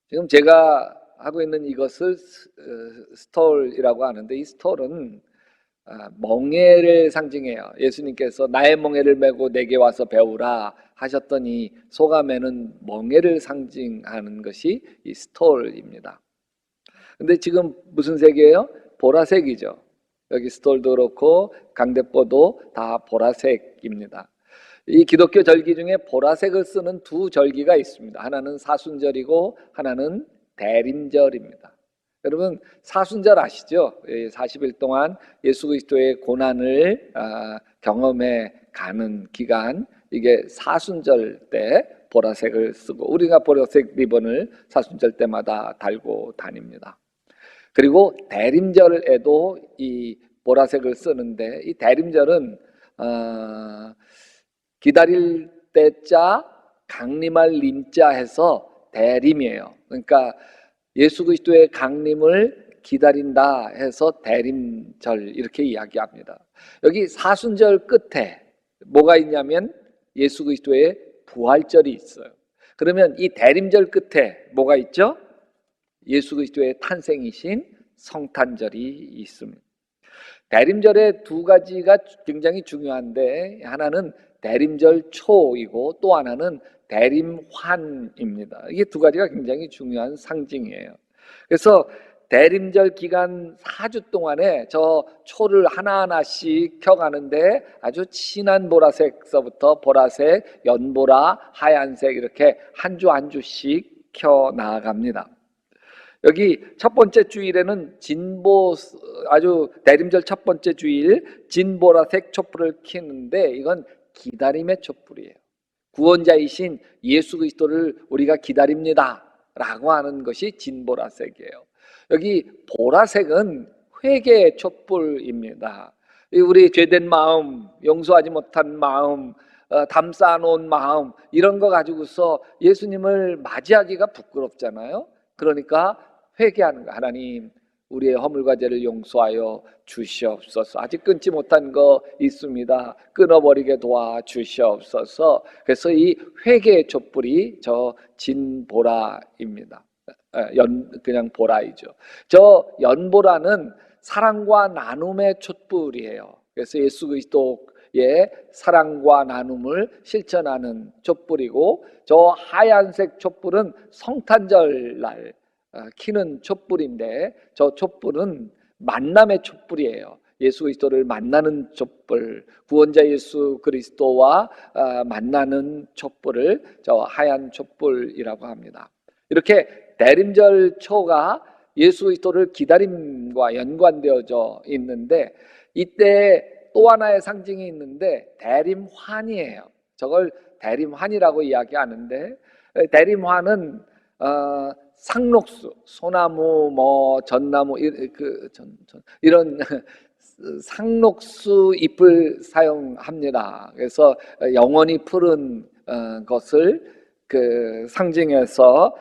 지금 제가 하고 있는 이것을 스톨이라고 하는데, 이 스톨은 멍에를 상징해요. 예수님께서 나의 멍에를 메고 내게 와서 배우라 하셨더니 소감에는 멍에를 상징하는 것이 이 스톨입니다. 근데 지금 무슨 색이에요? 보라색이죠. 여기 스톨도 그렇고 강대포도 다 보라색입니다. 이 기독교 절기 중에 보라색을 쓰는 두 절기가 있습니다. 하나는 사순절이고 하나는 대림절입니다. 여러분 사순절 아시죠? 40일 동안 예수 그리스도의 고난을 경험해 가는 기간, 이게 사순절 때 보라색을 쓰고, 우리가 보라색 리본을 사순절 때마다 달고 다닙니다. 그리고 대림절에도 이 보라색을 쓰는데, 이 대림절은 기다릴 때자 강림할 림자 해서 대림이에요. 그러니까 예수 그리스도의 강림을 기다린다 해서 대림절 이렇게 이야기합니다. 여기 사순절 끝에 뭐가 있냐면 예수 그리스도의 부활절이 있어요. 그러면 이 대림절 끝에 뭐가 있죠? 예수 그리스도의 탄생이신 성탄절이 있습니다. 대림절의 두 가지가 굉장히 중요한데, 하나는 대림절 초이고 또 하나는 대림환입니다. 이게 두 가지가 굉장히 중요한 상징이에요. 그래서 대림절 기간 4주 동안에 저 초를 하나하나씩 켜가는데 아주 진한 보라색서부터 보라색, 연보라, 하얀색 이렇게 한 주 한 주씩 켜 나갑니다. 여기 첫 번째 주일에는 아주 대림절 첫 번째 주일 진보라색 촛불을 켜는데, 이건 기다림의 촛불이에요. 구원자이신 예수 그리스도를 우리가 기다립니다 라고 하는 것이 진보라색이에요. 여기 보라색은 회개의 촛불입니다. 우리 죄된 마음, 용서하지 못한 마음, 담쌓아놓은 마음, 이런 거 가지고서 예수님을 맞이하기가 부끄럽잖아요. 그러니까 회개하는 거. 하나님, 우리의 허물과 죄를 용서하여 주시옵소서. 아직 끊지 못한 거 있습니다. 끊어버리게 도와주시옵소서. 그래서 이 회개의 촛불이 저 진보라입니다. 그냥 보라이죠. 저 연보라는 사랑과 나눔의 촛불이에요. 그래서 예수 그리스도의 사랑과 나눔을 실천하는 촛불이고, 저 하얀색 촛불은 성탄절 날 키는 촛불인데, 저 촛불은 만남의 촛불이에요. 예수 그리스도를 만나는 촛불, 구원자 예수 그리스도와 만나는 촛불을 저 하얀 촛불이라고 합니다. 이렇게 대림절 초가 예수 그리스도를 기다림과 연관되어져 있는데, 이때 또 하나의 상징이 있는데 대림환이에요. 저걸 대림환이라고 이야기하는데, 대림환은 상록수, 소나무, 전나무, 이런 상록수 잎을 사용합니다. 그래서 영원히 푸른 것을 상징해서,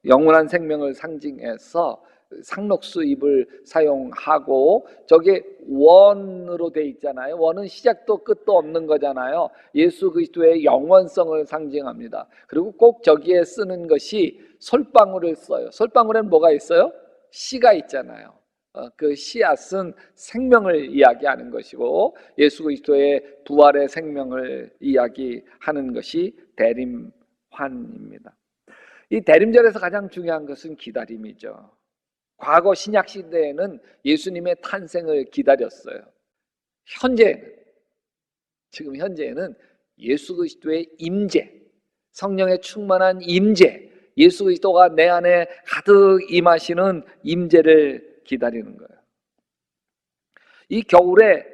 영원한 생명을 상징해서 상록수 잎을 사용하고, 저게 원으로 돼 있잖아요. 원은 시작도 끝도 없는 거잖아요. 예수 그리스도의 영원성을 상징합니다. 그리고 꼭 저기에 쓰는 것이 솔방울을 써요. 솔방울에는 뭐가 있어요? 씨가 있잖아요. 그 씨앗은 생명을 이야기하는 것이고, 예수 그리스도의 부활의 생명을 이야기하는 것이 대림환입니다. 이 대림절에서 가장 중요한 것은 기다림이죠. 과거 신약 시대에는 예수님의 탄생을 기다렸어요. 지금 현재에는 예수 그리스도의 임재, 성령의 충만한 임재, 예수 그리스도가 내 안에 가득 임하시는 임재를 기다리는 거예요. 이 겨울에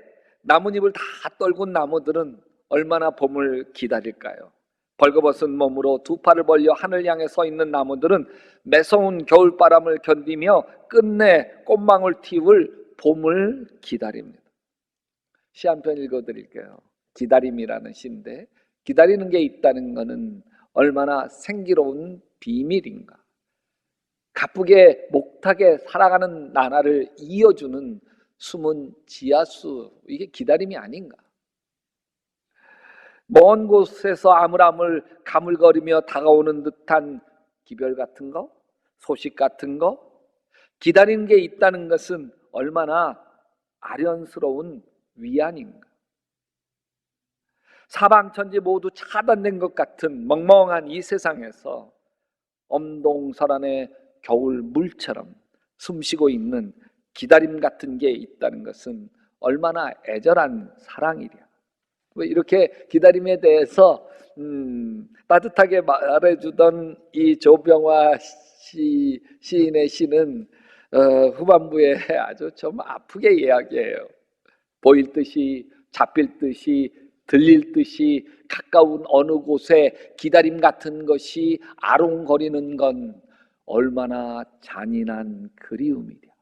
나뭇잎을 다 떨군 나무들은 얼마나 봄을 기다릴까요? 벌거벗은 몸으로 두 팔을 벌려 하늘 향해 서 있는 나무들은 매서운 겨울바람을 견디며 끝내 꽃망울 튀울 봄을 기다립니다. 시 한 편 읽어드릴게요. 기다림이라는 시인데, 기다리는 게 있다는 것은 얼마나 생기로운 비밀인가. 가쁘게 목탁에 살아가는 나날을 이어주는 숨은 지하수, 이게 기다림이 아닌가. 먼 곳에서 아물아물 가물거리며 다가오는 듯한 기별 같은 거, 소식 같은 거, 기다리는 게 있다는 것은 얼마나 아련스러운 위안인가. 사방천지 모두 차단된 것 같은 멍멍한 이 세상에서 엄동설안의 겨울 물처럼 숨쉬고 있는 기다림 같은 게 있다는 것은 얼마나 애절한 사랑이랴. 이렇게 기다림에 대해서 따뜻하게 말해주던 이 조병화 시인의 시는 후반부에 아주 좀 아프게 이야기해요. 보일 듯이, 잡힐 듯이, 들릴 듯이 가까운 어느 곳에 기다림 같은 것이 아롱거리는 건 얼마나 잔인한 그리움이랴.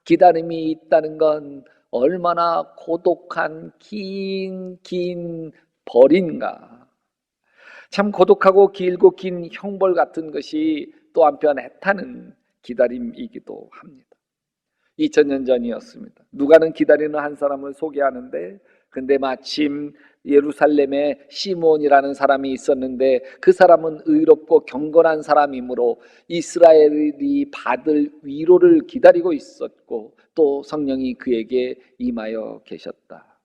기다림이 있다는 건 얼마나 고독한 긴 벌인가. 참 고독하고 길고 긴 형벌 같은 것이 또 한편 애타는 기다림이기도 합니다. 2000년 전이었습니다. 누가는 기다리는 한 사람을 소개하는데, 근데 마침 예루살렘에 시몬이라는 사람이 있었는데, 그 사람은 의롭고 경건한 사람이므로 이스라엘이 받을 위로를 기다리고 있었고, 또 성령이 그에게 임하여 계셨다.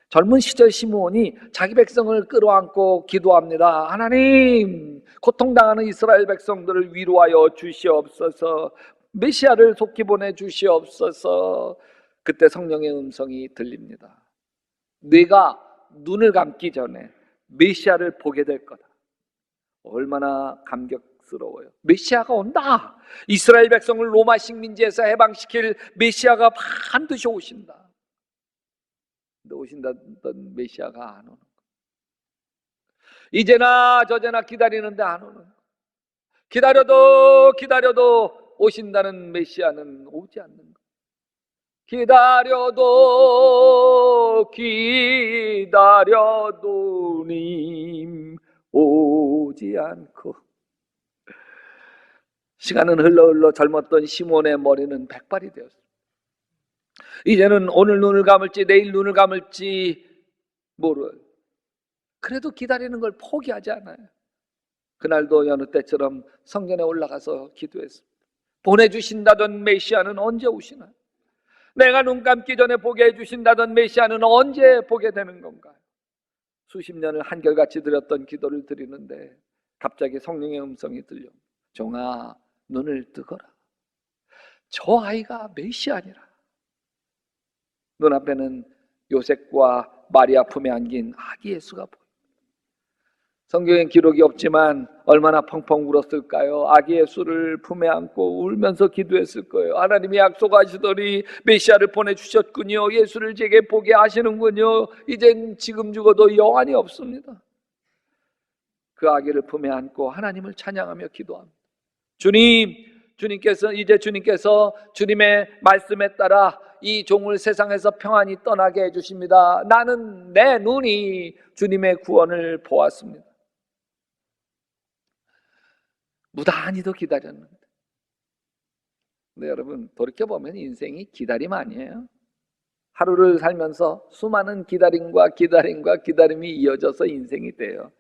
젊은 시절 시므온이 자기 백성을 끌어안고 기도합니다. 하나님, 고통당하는 이스라엘 백성들을 위로하여 주시옵소서. 메시아를 속히 보내주시옵소서. 그때 성령의 음성이 들립니다. 네가 눈을 감기 전에 메시아를 보게 될 거다. 얼마나 감격스러워요. 메시아가 온다. 이스라엘 백성을 로마 식민지에서 해방시킬 메시아가 반드시 오신다. 근데 오신다던 메시아가 안 오는 거. 이제나 저제나 기다리는데 안 오는 거. 기다려도 오신다는 메시아는 오지 않는 것. 기다려도 님 오지 않고. 시간은 흘러 젊었던 시몬의 머리는 백발이 되었습니다. 이제는 오늘 눈을 감을지 내일 눈을 감을지 모르. 그래도 기다리는 걸 포기하지 않아요. 그날도 여느 때처럼 성전에 올라가서 기도했습니다. 보내주신다던 메시아는 언제 오시나? 내가 눈 감기 전에 보게 해주신다던 메시아는 언제 보게 되는 건가요? 수십 년을 한결같이 드렸던 기도를 드리는데 갑자기 성령의 음성이 들려. 종아, 눈을 뜨거라. 저 아이가 메시아니라. 눈앞에는 요셉과 마리아 품에 안긴 아기 예수가 보입니다. 성경엔 기록이 없지만 얼마나 펑펑 울었을까요? 아기 예수를 품에 안고 울면서 기도했을 거예요. 하나님이 약속하시더니 메시아를 보내주셨군요. 예수를 제게 보게 하시는군요. 이젠 지금 죽어도 여한이 없습니다. 그 아기를 품에 안고 하나님을 찬양하며 기도합니다. 주님께서 주님의 말씀에 따라 이 종을 세상에서 평안히 떠나게 해주십니다. 나는 내 눈이 주님의 구원을 보았습니다. 무단히도 기다렸는데. 근데 여러분, 돌이켜보면 인생이 기다림 아니에요. 하루를 살면서 수많은 기다림이 이어져서 인생이 돼요.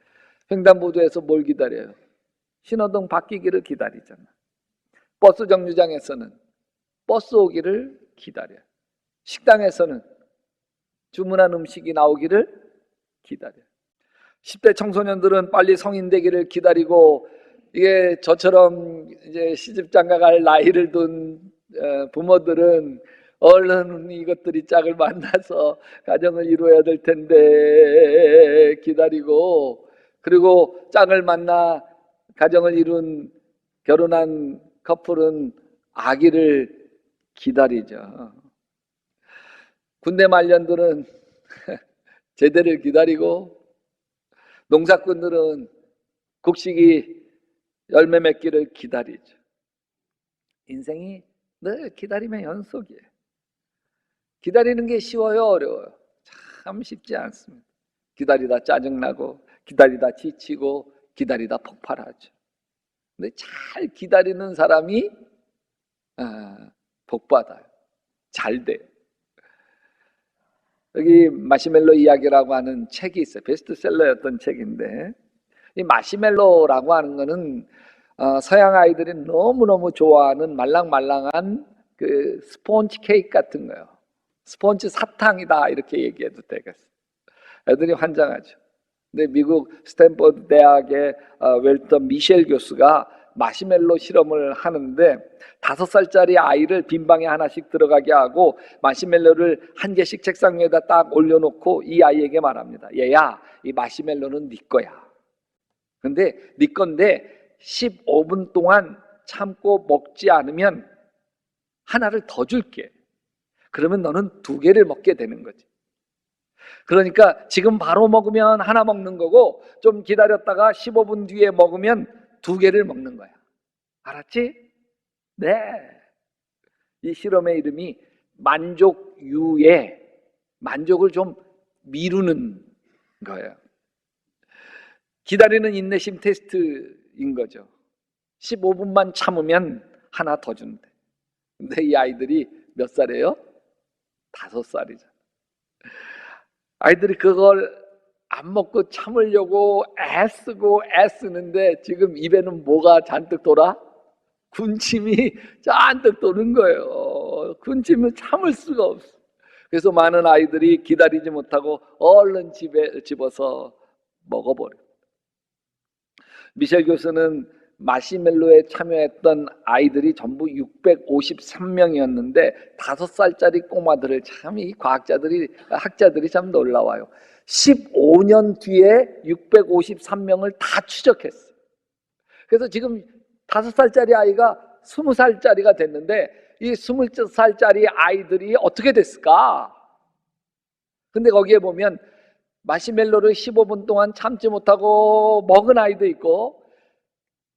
횡단보도에서 뭘 기다려요? 신호등 바뀌기를 기다리잖아. 버스 정류장에서는 버스 오기를 기다려요. 식당에서는 주문한 음식이 나오기를 기다려요. 10대 청소년들은 빨리 성인 되기를 기다리고, 이게 저처럼 이제 시집장가 갈 나이를 둔 부모들은 얼른 이것들이 짝을 만나서 가정을 이루어야 될 텐데 기다리고, 그리고 짝을 만나 가정을 이룬 결혼한 커플은 아기를 기다리죠. 군대 말년들은 제대를 기다리고, 농사꾼들은 곡식이 열매 맺기를 기다리죠. 인생이 늘 기다림의 연속이에요. 기다리는 게 쉬워요, 어려워요? 참 쉽지 않습니다. 기다리다 짜증나고, 기다리다 지치고, 기다리다 폭발하죠. 근데 잘 기다리는 사람이 복받아요. 잘 돼요. 여기 마시멜로 이야기라고 하는 책이 있어요. 베스트셀러였던 책인데, 이 마시멜로라고 하는 거는 서양 아이들이 너무너무 좋아하는 말랑말랑한 그 스폰지 케이크 같은 거요. 스폰지 사탕이다 이렇게 얘기해도 되겠어요. 애들이 환장하죠. 근데 미국 스탠퍼드 대학의 웰턴 미셸 교수가 마시멜로 실험을 하는데 5살짜리 아이를 빈방에 하나씩 들어가게 하고 마시멜로를 한 개씩 책상 위에다 딱 올려놓고 이 아이에게 말합니다. 얘야, 이 마시멜로는 네 거야. 근데 네 건데 15분 동안 참고 먹지 않으면 하나를 더 줄게. 그러면 너는 2개를 먹게 되는 거지. 그러니까 지금 바로 먹으면 하나 먹는 거고 좀 기다렸다가 15분 뒤에 먹으면 2개를 먹는 거야. 알았지? 네. 이 실험의 이름이 만족유예, 만족을 좀 미루는 거예요. 기다리는 인내심 테스트인 거죠. 15분만 참으면 하나 더 준대. 근데 이 아이들이 몇 살이에요? 5살이잖아. 아이들이 그걸 안 먹고 참으려고 애쓰고 애쓰는데 지금 입에는 뭐가 잔뜩 돌아? 군침이 잔뜩 도는 거예요. 군침을 참을 수가 없어. 그래서 많은 아이들이 기다리지 못하고 얼른 집에 집어서 먹어버려. 미셸 교수는 마시멜로에 참여했던 아이들이 전부 653명이었는데 5살짜리 꼬마들을 참 이 학자들이 참 놀라워요. 15년 뒤에 653명을 다 추적했어요. 그래서 지금 5살짜리 아이가 20살짜리가 됐는데 이 20살짜리 아이들이 어떻게 됐을까? 근데 거기에 보면 마시멜로를 15분 동안 참지 못하고 먹은 아이도 있고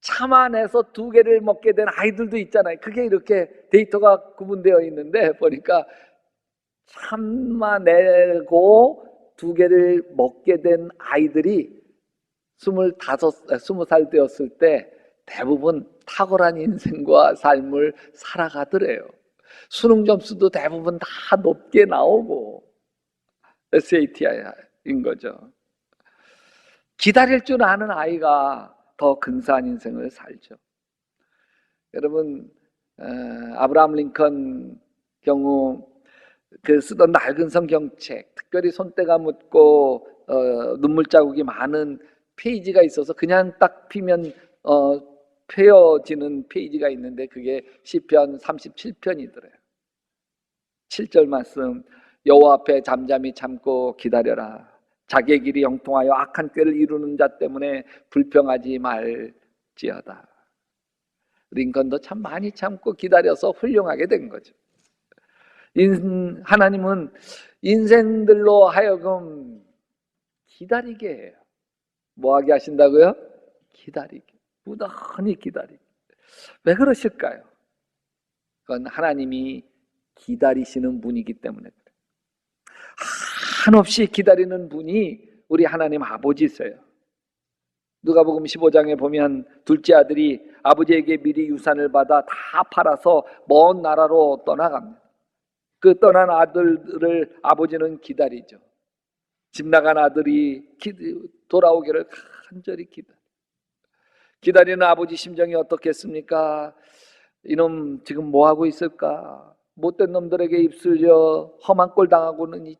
참아내서 2개를 먹게 된 아이들도 있잖아요. 그게 이렇게 데이터가 구분되어 있는데 보니까 참아내고 2개를 먹게 된 아이들이 20살 되었을 때 대부분 탁월한 인생과 삶을 살아가더래요. 수능 점수도 대부분 다 높게 나오고 SAT인 거죠. 기다릴 줄 아는 아이가 더 근사한 인생을 살죠. 여러분, 아브라함 링컨 경우 그 쓰던 낡은 성경책, 특별히 손때가 묻고 눈물 자국이 많은 페이지가 있어서 그냥 딱 피면 펴지는 페이지가 있는데 그게 시편 37편이더래요. 7절 말씀, 여호와 앞에 잠잠히 참고 기다려라. 자기의 길이 형통하여 악한 꾀를 이루는 자 때문에 불평하지 말지어다. 링컨도 참 많이 참고 기다려서 훌륭하게 된 거죠. 하나님은 인생들로 하여금 기다리게 해요. 뭐하게 하신다고요? 기다리게. 무던히 기다리게. 왜 그러실까요? 그건 하나님이 기다리시는 분이기 때문에 그래요. 한없이 기다리는 분이 우리 하나님 아버지세요. 누가복음 15장에 보면 둘째 아들이 아버지에게 미리 유산을 받아 다 팔아서 먼 나라로 떠나갑니다. 그 떠난 아들을 아버지는 기다리죠. 집 나간 아들이 돌아오기를 간절히 기다리는 아버지 심정이 어떻겠습니까? 이놈 지금 뭐하고 있을까? 못된 놈들에게 입술려 험한 꼴 당하고는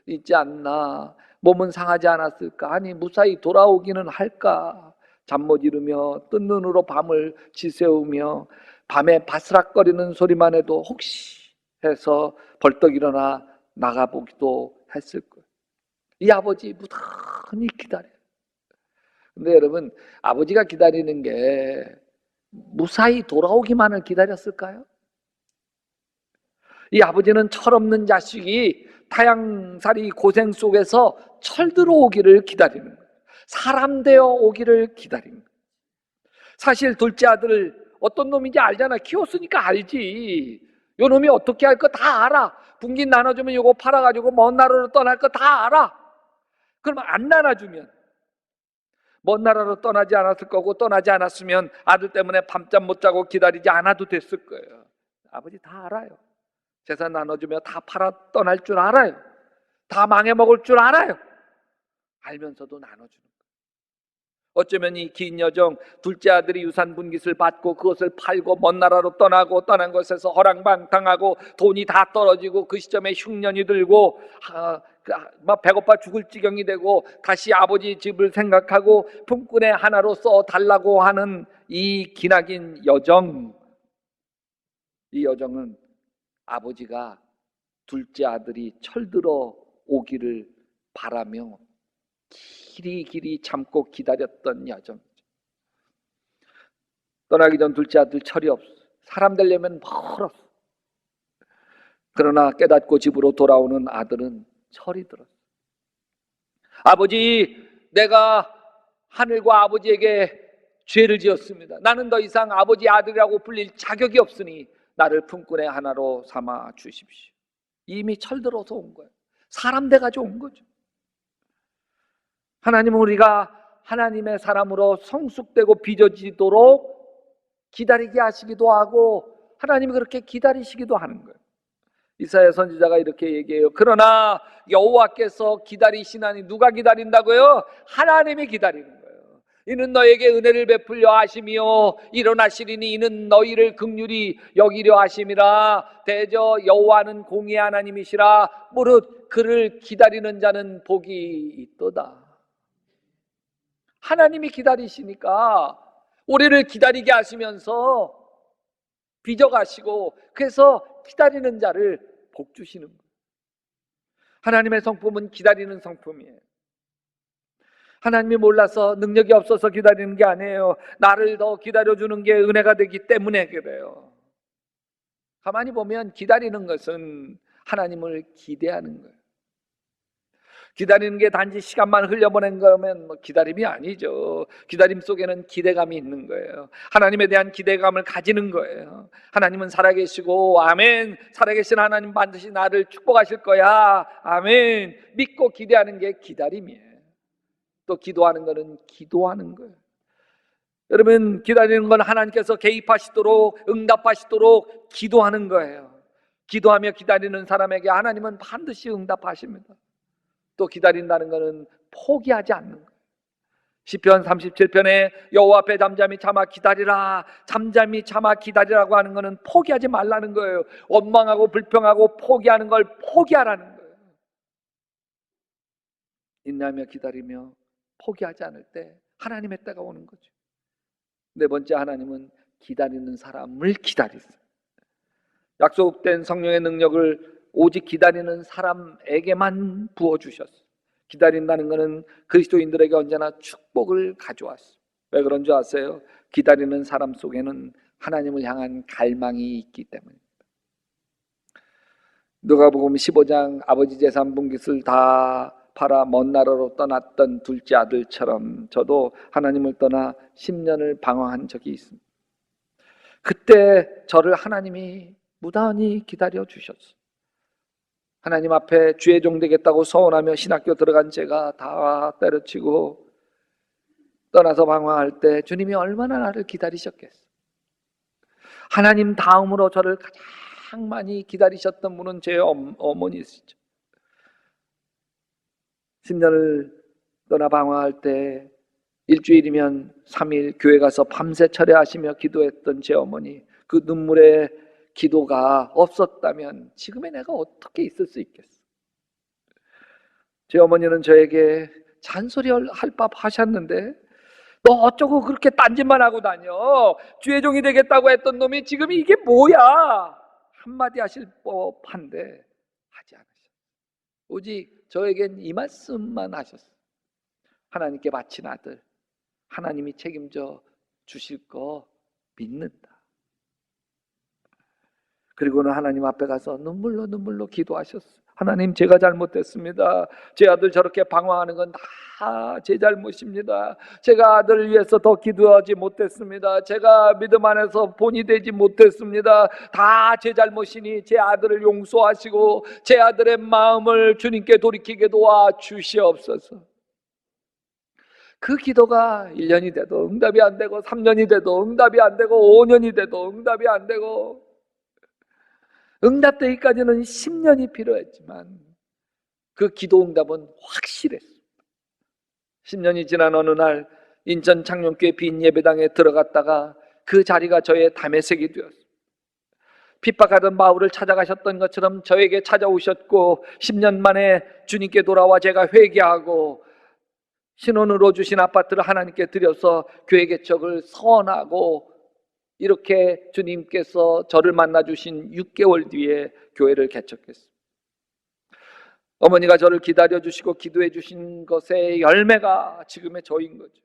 있지 않나? 몸은 상하지 않았을까? 아니 무사히 돌아오기는 할까? 잠 못 이루며 뜬 눈으로 밤을 지새우며 밤에 바스락거리는 소리만 해도 혹시 해서 벌떡 일어나 나가보기도 했을 거예요. 이 아버지 무던히 기다려요. 근데 여러분, 아버지가 기다리는 게 무사히 돌아오기만을 기다렸을까요? 이 아버지는 철없는 자식이 타양살이 고생 속에서 철들어 오기를 기다리는 거예요. 사람 되어 오기를 기다리는 거예요. 사실 둘째 아들 어떤 놈인지 알잖아. 키웠으니까 알지. 요 놈이 어떻게 할 거 다 알아. 분기 나눠주면 요거 팔아가지고 먼 나라로 떠날 거 다 알아. 그러면 안 나눠주면 먼 나라로 떠나지 않았을 거고, 떠나지 않았으면 아들 때문에 밤잠 못 자고 기다리지 않아도 됐을 거예요. 아버지 다 알아요. 재산 나눠주며 다 팔아 떠날 줄 알아요. 다 망해먹을 줄 알아요. 알면서도 나눠주는 거예요. 어쩌면 이 긴 여정, 둘째 아들이 유산 분깃을 받고 그것을 팔고 먼 나라로 떠나고 떠난 곳에서 허랑방탕하고 돈이 다 떨어지고 그 시점에 흉년이 들고 막 배고파 죽을 지경이 되고 다시 아버지 집을 생각하고 품꾼의 하나로서 달라고 하는 이 기나긴 여정, 이 여정은 아버지가 둘째 아들이 철들어 오기를 바라며 길이 참고 기다렸던 여정. 떠나기 전 둘째 아들 철이 없어. 사람 되려면 멀었어. 그러나 깨닫고 집으로 돌아오는 아들은 철이 들었어. 아버지, 내가 하늘과 아버지에게 죄를 지었습니다. 나는 더 이상 아버지 아들이라고 불릴 자격이 없으니 나를 품꾼의 하나로 삼아 주십시오. 이미 철들어서 온 거예요. 사람 돼가지고 온 거죠. 하나님은 우리가 하나님의 사람으로 성숙되고 빚어지도록 기다리게 하시기도 하고 하나님이 그렇게 기다리시기도 하는 거예요. 이사야 선지자가 이렇게 얘기해요. 그러나 여호와께서 기다리시나니, 누가 기다린다고요? 하나님이 기다리는 거예요. 이는 너에게 은혜를 베풀려 하심이요 일어나시리니 이는 너희를 긍휼히 여기려 하심이라. 대저 여호와는 공의의 하나님이시라. 무릇 그를 기다리는 자는 복이 있도다. 하나님이 기다리시니까 우리를 기다리게 하시면서 빚어가시고, 그래서 기다리는 자를 복 주시는 거예요. 하나님의 성품은 기다리는 성품이에요. 하나님이 몰라서, 능력이 없어서 기다리는 게 아니에요. 나를 더 기다려주는 게 은혜가 되기 때문에 그래요. 가만히 보면 기다리는 것은 하나님을 기대하는 거예요. 기다리는 게 단지 시간만 흘려보낸 거면 기다림이 아니죠. 기다림 속에는 기대감이 있는 거예요. 하나님에 대한 기대감을 가지는 거예요. 하나님은 살아계시고, 아멘, 살아계신 하나님 반드시 나를 축복하실 거야, 아멘, 믿고 기대하는 게 기다림이에요. 또 기도하는 거는 기도하는 거예요. 여러분, 기다리는 건 하나님께서 개입하시도록, 응답하시도록 기도하는 거예요. 기도하며 기다리는 사람에게 하나님은 반드시 응답하십니다. 또 기다린다는 것은 포기하지 않는 거예요. 시편 37편에 여호와 앞에 잠잠히 참아 기다리라, 잠잠히 참아 기다리라고 하는 것은 포기하지 말라는 거예요. 원망하고 불평하고 포기하는 걸 포기하라는 거예요. 인내하며 기다리며 포기하지 않을 때 하나님의 때가 오는 거죠. 네 번째, 하나님은 기다리는 사람을 기다리세요. 약속된 성령의 능력을 오직 기다리는 사람에게만 부어주셨어요. 기다린다는 것은 그리스도인들에게 언제나 축복을 가져왔어요. 왜 그런 줄 아세요? 기다리는 사람 속에는 하나님을 향한 갈망이 있기 때문입니다. 누가복음 15장 아버지 재산 분깃을 다 팔아 먼 나라로 떠났던 둘째 아들처럼 저도 하나님을 떠나 10년을 방황한 적이 있습니다. 그때 저를 하나님이 무단히 기다려 주셨어요. 하나님 앞에 주의 종 되겠다고 서원하며 신학교 들어간 제가 다 때려치고 떠나서 방황할 때 주님이 얼마나 나를 기다리셨겠어요. 하나님 다음으로 저를 가장 많이 기다리셨던 분은 제 어머니시죠. 10년을 떠나 방황할 때 일주일이면 3일 교회 가서 밤새 철야하시며 기도했던 제 어머니, 그 눈물의 기도가 없었다면 지금의 내가 어떻게 있을 수 있겠어? 제 어머니는 저에게 잔소리할 밥 하셨는데, 너 어쩌고 그렇게 딴짓만 하고 다녀? 주의 종이 되겠다고 했던 놈이 지금 이게 뭐야? 한마디 하실 법한데 하지 않으셨어요. 오직 저에겐 이 말씀만 하셨어요. 하나님께 바친 아들, 하나님이 책임져 주실 거 믿는다. 그리고는 하나님 앞에 가서 눈물로 기도하셨어요. 하나님, 제가 잘못했습니다. 제 아들 저렇게 방황하는 건 다 제 잘못입니다. 제가 아들을 위해서 더 기도하지 못했습니다. 제가 믿음 안에서 본이 되지 못했습니다. 다 제 잘못이니 제 아들을 용서하시고 제 아들의 마음을 주님께 돌이키게 도와 주시옵소서. 그 기도가 1년이 돼도 응답이 안 되고 3년이 돼도 응답이 안 되고 5년이 돼도 응답이 안 되고, 응답되기까지는 10년이 필요했지만 그 기도 응답은 확실했습니다. 10년이 지난 어느 날 인천 창녕교회 빈 예배당에 들어갔다가 그 자리가 저의 담에색이 되었습니다. 핍박하던 바울을 찾아가셨던 것처럼 저에게 찾아오셨고 10년 만에 주님께 돌아와 제가 회개하고 신혼으로 주신 아파트를 하나님께 드려서 교회 개척을 서원하고 이렇게 주님께서 저를 만나 주신 6개월 뒤에 교회를 개척했습니다. 어머니가 저를 기다려 주시고 기도해 주신 것의 열매가 지금의 저인 거죠.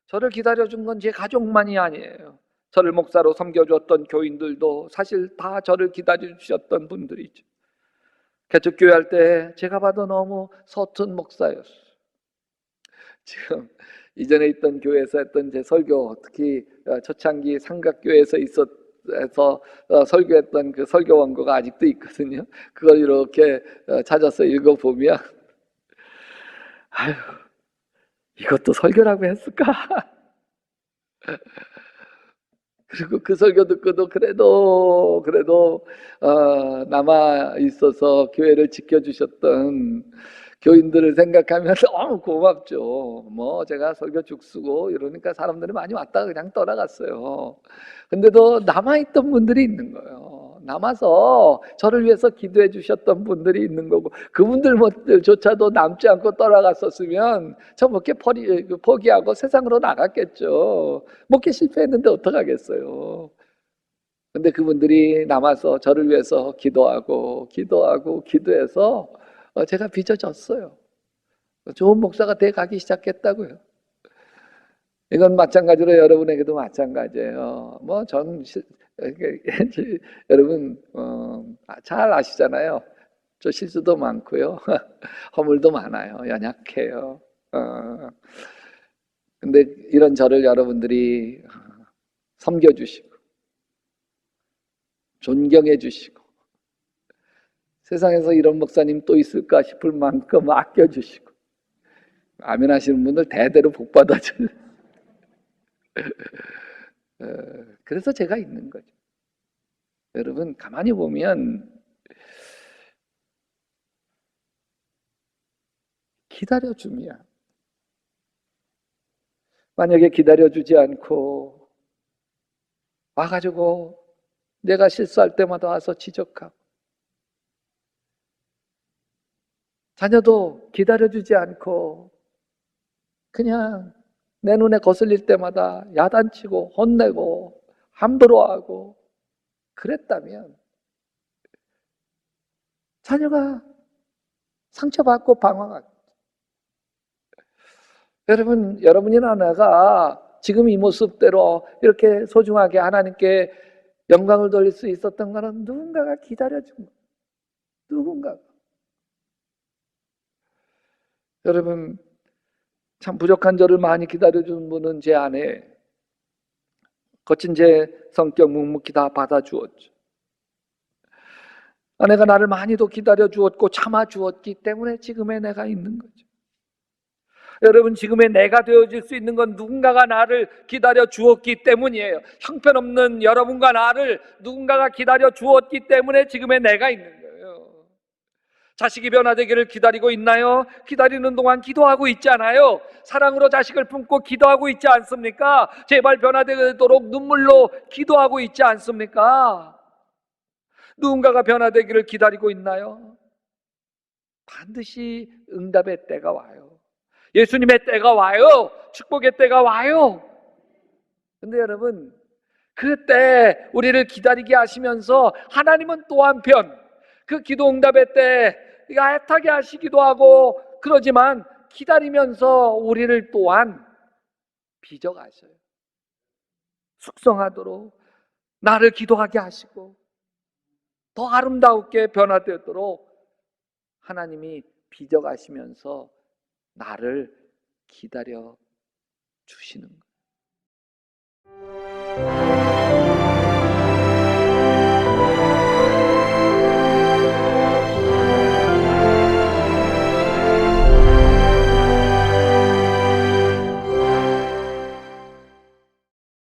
저를 기다려 준 건 제 가족만이 아니에요. 저를 목사로 섬겨주었던 교인들도 사실 다 저를 기다려 주셨던 분들이죠. 개척교회 할 때 제가 봐도 너무 서툰 목사였어요. 지금 이전에 있던 교회에서 했던 제 설교, 특히 초창기 삼각교회에서 해서 설교했던 그 설교 원고가 아직도 있거든요. 그걸 이렇게 찾아서 읽어보면 아유, 이것도 설교라고 했을까? 그리고 그 설교 듣고도 그래도 남아 있어서 교회를 지켜주셨던 교인들을 생각하면 너무 고맙죠. 뭐 제가 설교 죽쓰고 이러니까 사람들이 많이 왔다가 그냥 떠나갔어요. 근데도 남아있던 분들이 있는 거예요. 남아서 저를 위해서 기도해 주셨던 분들이 있는 거고, 그분들조차도 남지 않고 떠나갔었으면 저 목회 포기하고 세상으로 나갔겠죠. 목회 실패했는데 어떡하겠어요. 근데 그분들이 남아서 저를 위해서 기도해서 제가 빚어졌어요. 좋은 목사가 돼 가기 시작했다고요. 이건 마찬가지로 여러분에게도 마찬가지예요. 여러분 잘 아시잖아요. 저 실수도 많고요. 허물도 많아요. 연약해요. 근데 이런 저를 여러분들이 섬겨주시고 존경해 주시고 세상에서 이런 목사님 또 있을까 싶을 만큼 아껴주시고 아멘 하시는 분들 대대로 복 받아줘요. 그래서 제가 있는 거죠. 여러분 가만히 보면 기다려주면, 만약에 기다려주지 않고 와가지고 내가 실수할 때마다 와서 지적하고, 자녀도 기다려주지 않고 그냥 내 눈에 거슬릴 때마다 야단치고 혼내고 함부로 하고 그랬다면 자녀가 상처받고 방황하죠. 여러분이나 내가 지금 이 모습대로 이렇게 소중하게 하나님께 영광을 돌릴 수 있었던 것은 누군가가 기다려준 거예요. 누군가가. 여러분, 참 부족한 저를 많이 기다려준 분은 제 아내. 거친 제 성격 묵묵히 다 받아주었죠. 아내가 나를 많이도 기다려주었고 참아주었기 때문에 지금의 내가 있는 거죠. 여러분, 지금의 내가 되어질 수 있는 건 누군가가 나를 기다려 주었기 때문이에요. 형편없는 여러분과 나를 누군가가 기다려 주었기 때문에 지금의 내가 있는 거예요. 자식이 변화되기를 기다리고 있나요? 기다리는 동안 기도하고 있잖아요. 사랑으로 자식을 품고 기도하고 있지 않습니까? 제발 변화되도록 눈물로 기도하고 있지 않습니까? 누군가가 변화되기를 기다리고 있나요? 반드시 응답의 때가 와요. 예수님의 때가 와요. 축복의 때가 와요. 근데 여러분, 그때 우리를 기다리게 하시면서 하나님은 또 한편 그 기도 응답의 때 애타게 하시기도 하고 그러지만 기다리면서 우리를 또한 빚어가셔요. 숙성하도록 나를 기도하게 하시고 더 아름답게 변화되도록 하나님이 빚어가시면서 나를 기다려 주시는 거예요.